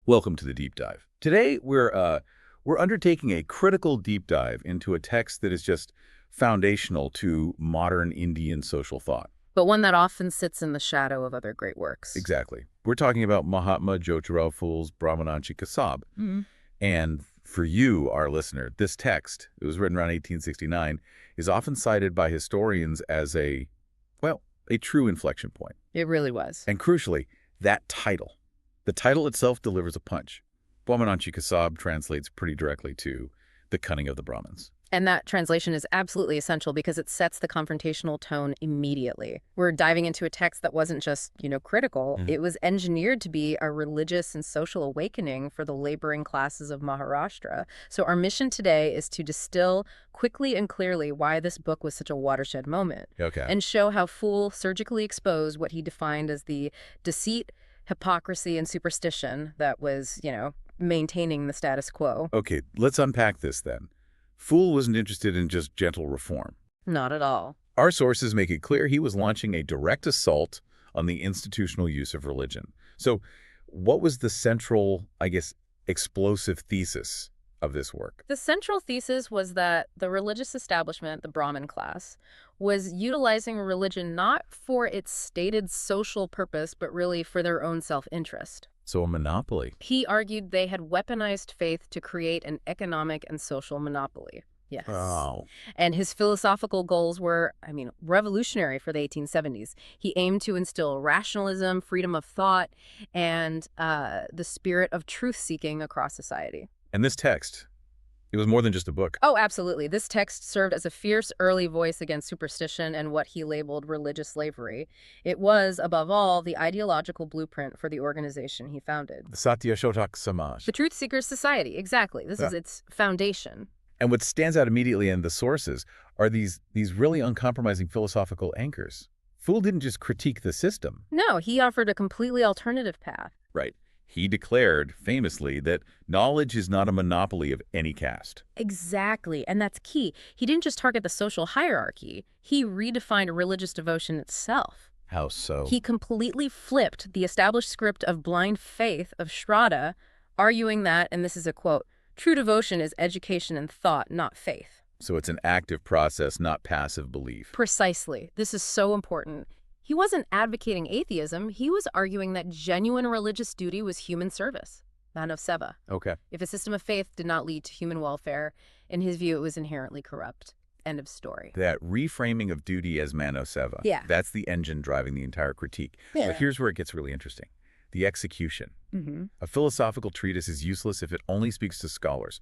Welcome to the deep dive. Today we're undertaking a critical deep dive into a text that is just foundational to modern Indian social thought. But one that often sits in the shadow of other great works. Exactly. We're talking about Mahatma Jyotirao Phule's Brahmananche Kasab. And for you, our listener, this text, it was written around 1869, is often cited by historians as a true inflection point. It really was. And crucially, that title. The title itself delivers a punch. Brahmananche Kasab translates pretty directly to the cunning of the Brahmins. And that translation is absolutely essential because it sets the confrontational tone immediately. We're diving into a text that wasn't just, critical. It was engineered to be a religious and social awakening for the laboring classes of Maharashtra. So our mission today is to distill quickly and clearly why this book was such a watershed moment. Okay. And show how Phule surgically exposed what he defined as the deceit, hypocrisy, and superstition that was, maintaining the status quo. Okay, let's unpack this then. Phule wasn't interested in just gentle reform. Not at all. Our sources make it clear he was launching a direct assault on the institutional use of religion. So what was the central, explosive thesis of this work? The central thesis was that the religious establishment, the Brahmin class, was utilizing religion not for its stated social purpose, but really for their own self-interest. So a monopoly. He argued they had weaponized faith to create an economic and social monopoly. Yes. Wow. And his philosophical goals were, revolutionary for the 1870s. He aimed to instill rationalism, freedom of thought, and the spirit of truth-seeking across society. And this text, it was more than just a book. Oh, absolutely. This text served as a fierce early voice against superstition and what he labeled religious slavery. It was, above all, the ideological blueprint for the organization he founded. The Satya Shotak Samaj. The Truth Seekers Society, exactly. This is its foundation. And what stands out immediately in the sources are these really uncompromising philosophical anchors. Phule didn't just critique the system. No, he offered a completely alternative path. Right. He declared, famously, that knowledge is not a monopoly of any caste. Exactly, and that's key. He didn't just target the social hierarchy. He redefined religious devotion itself. How so? He completely flipped the established script of blind faith of Shraddha, arguing that, and this is a quote, true devotion is education and thought, not faith. So it's an active process, not passive belief. Precisely. This is so important. He wasn't advocating atheism. He was arguing that genuine religious duty was human service, manav seva. Okay. If a system of faith did not lead to human welfare, in his view, it was inherently corrupt. End of story. That reframing of duty as manav seva. Yeah. That's the engine driving the entire critique. Yeah. But here's where it gets really interesting. The execution. A philosophical treatise is useless if it only speaks to scholars.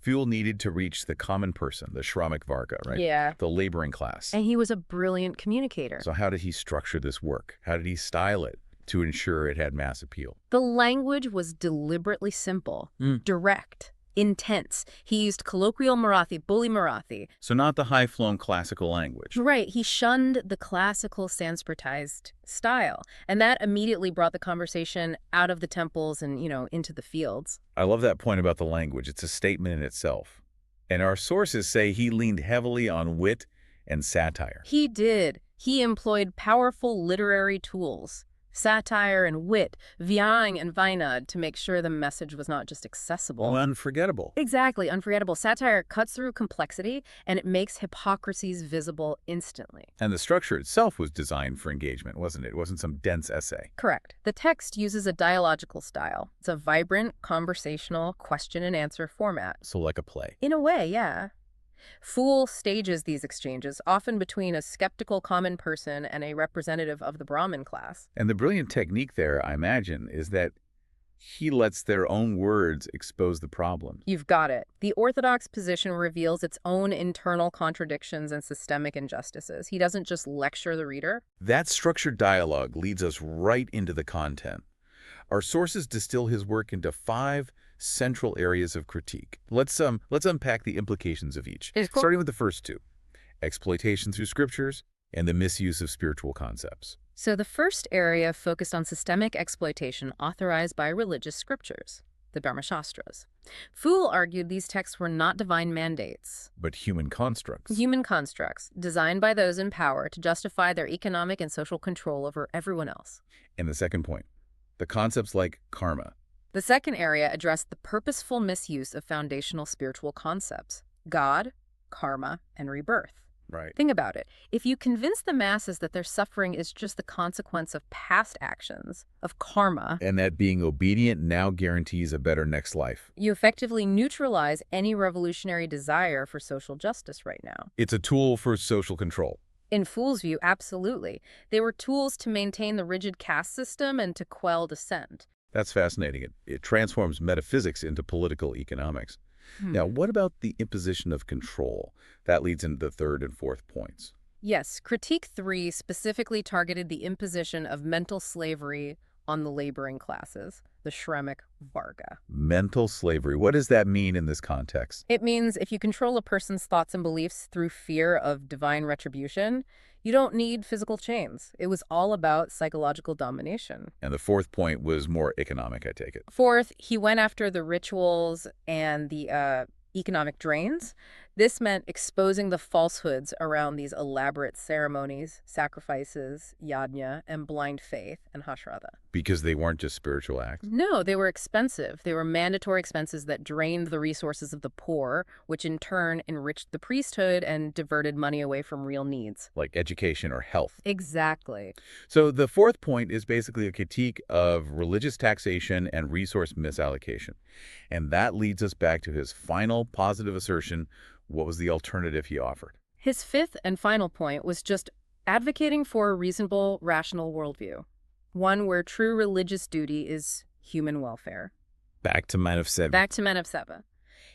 Phule needed to reach the common person, the Shramik Varga, right? Yeah. The laboring class. And he was a brilliant communicator. So how did he structure this work? How did he style it to ensure it had mass appeal? The language was deliberately simple, direct, intense. He used colloquial Marathi, bully Marathi. So not the high-flown classical language. Right. He shunned the classical Sanskritized style. And that immediately brought the conversation out of the temples and, into the fields. I love that point about the language. It's a statement in itself. And our sources say he leaned heavily on wit and satire. He did. He employed powerful literary tools, satire and wit, vyang and vainad, to make sure the message was not just accessible. Oh, unforgettable. Exactly, unforgettable. Satire cuts through complexity, and it makes hypocrisies visible instantly. And the structure itself was designed for engagement, wasn't it? It wasn't some dense essay. Correct. The text uses a dialogical style. It's a vibrant, conversational, question-and-answer format. So like a play. In a way, yeah. Phule stages these exchanges, often between a skeptical common person and a representative of the Brahmin class. And the brilliant technique there, I imagine, is that he lets their own words expose the problem. You've got it. The orthodox position reveals its own internal contradictions and systemic injustices. He doesn't just lecture the reader. That structured dialogue leads us right into the content. Our sources distill his work into 5 central areas of critique. Let's unpack the implications of each, starting with the first 2, exploitation through scriptures and the misuse of spiritual concepts. So the first area focused on systemic exploitation authorized by religious scriptures, the Brahmashastras. Phule argued these texts were not divine mandates, but human constructs. Human constructs, designed by those in power to justify their economic and social control over everyone else. And the second point, the concepts like karma, The second area addressed the purposeful misuse of foundational spiritual concepts: God, karma, and rebirth. Right. Think about it. If you convince the masses that their suffering is just the consequence of past actions, of karma, And that being obedient now guarantees a better next life. you effectively neutralize any revolutionary desire for social justice right now. It's a tool for social control. In Phule's view, absolutely. They were tools to maintain the rigid caste system and to quell dissent. That's fascinating. It transforms metaphysics into political economics. Now, what about the imposition of control? That leads into the third and fourth points. Yes, Critique 3 specifically targeted the imposition of mental slavery on the laboring classes, the Shremic Varga. Mental slavery. What does that mean in this context? It means if you control a person's thoughts and beliefs through fear of divine retribution, you don't need physical chains. It was all about psychological domination. And the fourth point was more economic, I take it. Fourth, he went after the rituals and the economic drains. This meant exposing the falsehoods around these elaborate ceremonies, sacrifices, yajna, and blind faith, and hashrada. Because they weren't just spiritual acts. No, they were expensive. They were mandatory expenses that drained the resources of the poor, which in turn enriched the priesthood and diverted money away from real needs. Like education or health. Exactly. So the fourth point is basically a critique of religious taxation and resource misallocation. And that leads us back to his final positive assertion. What was the alternative he offered? His fifth and final point was just advocating for a reasonable, rational worldview, one where true religious duty is human welfare. Back to Manav Seva. Back to Manav Seva.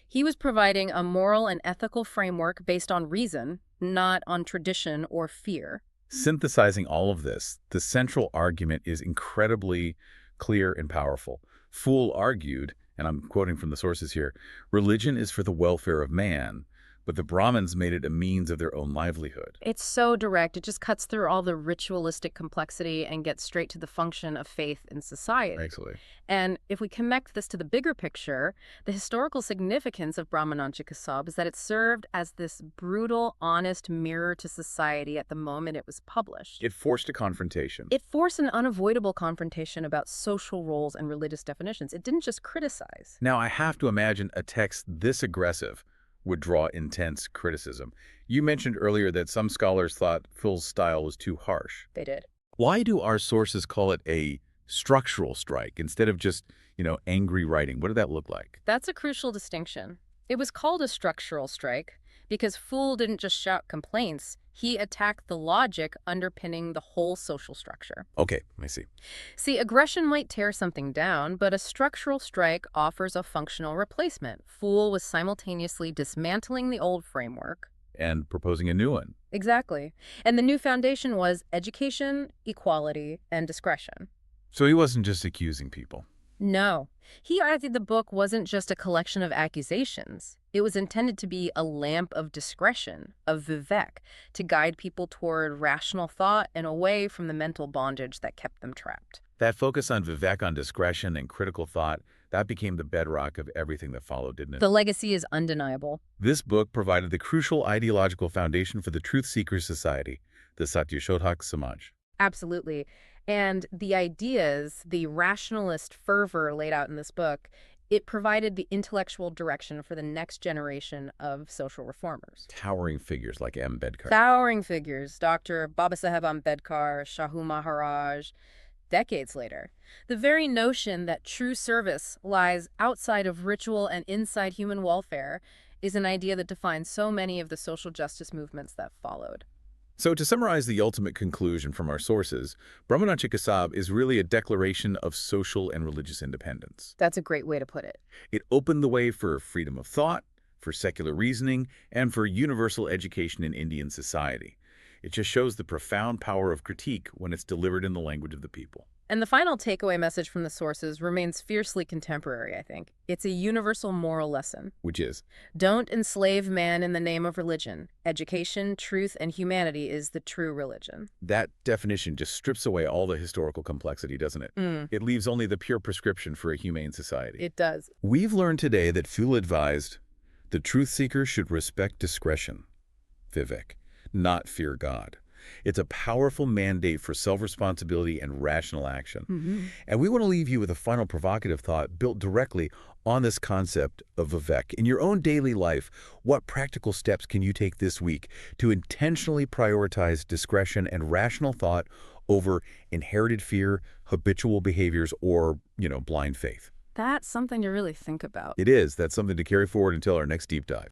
He was providing a moral and ethical framework based on reason, not on tradition or fear. Synthesizing all of this, the central argument is incredibly clear and powerful. Phule argued, and I'm quoting from the sources here, religion is for the welfare of man, but the Brahmins made it a means of their own livelihood. It's so direct. It just cuts through all the ritualistic complexity and gets straight to the function of faith in society. Excellent. And if we connect this to the bigger picture, the historical significance of Brahmananche Kasab is that it served as this brutal, honest mirror to society at the moment it was published. It forced a confrontation. It forced an unavoidable confrontation about social roles and religious definitions. It didn't just criticize. Now, I have to imagine a text this aggressive would draw intense criticism. You mentioned earlier that some scholars thought Phule's style was too harsh. They did. Why do our sources call it a structural strike instead of just, angry writing? What did that look like? That's a crucial distinction. It was called a structural strike because Phule didn't just shout complaints. He attacked the logic underpinning the whole social structure. Okay, I see. See, aggression might tear something down, but a structural strike offers a functional replacement. Phule was simultaneously dismantling the old framework And proposing a new one. Exactly. And the new foundation was education, equality, and discretion. So he wasn't just accusing people. No. He argued the book wasn't just a collection of accusations. It was intended to be a lamp of discretion, of vivek, to guide people toward rational thought and away from the mental bondage that kept them trapped. That focus on vivek, on discretion and critical thought, that became the bedrock of everything that followed, didn't it? The legacy is undeniable. This book provided the crucial ideological foundation for the Truth Seeker Society, the Satyashodhak Samaj. Absolutely. And the ideas, the rationalist fervor laid out in this book, it provided the intellectual direction for the next generation of social reformers. Towering figures like Ambedkar. Towering figures, Dr. Babasaheb Ambedkar, Shahu Maharaj, decades later. The very notion that true service lies outside of ritual and inside human welfare is an idea that defines so many of the social justice movements that followed. So to summarize the ultimate conclusion from our sources, Brahmananche Kasab is really a declaration of social and religious independence. That's a great way to put it. It opened the way for freedom of thought, for secular reasoning, and for universal education in Indian society. It just shows the profound power of critique when it's delivered in the language of the people. And the final takeaway message from the sources remains fiercely contemporary, I think. It's a universal moral lesson. Which is? Don't enslave man in the name of religion. Education, truth, and humanity is the true religion. That definition just strips away all the historical complexity, doesn't it? It leaves only the pure prescription for a humane society. It does. We've learned today that Phule advised, the truth seeker should respect discretion, vivek, not fear God. It's a powerful mandate for self-responsibility and rational action. Mm-hmm. And we want to leave you with a final provocative thought built directly on this concept of Vivek. In your own daily life, what practical steps can you take this week to intentionally prioritize discretion and rational thought over inherited fear, habitual behaviors, or, blind faith? That's something to really think about. It is. That's something to carry forward until our next deep dive.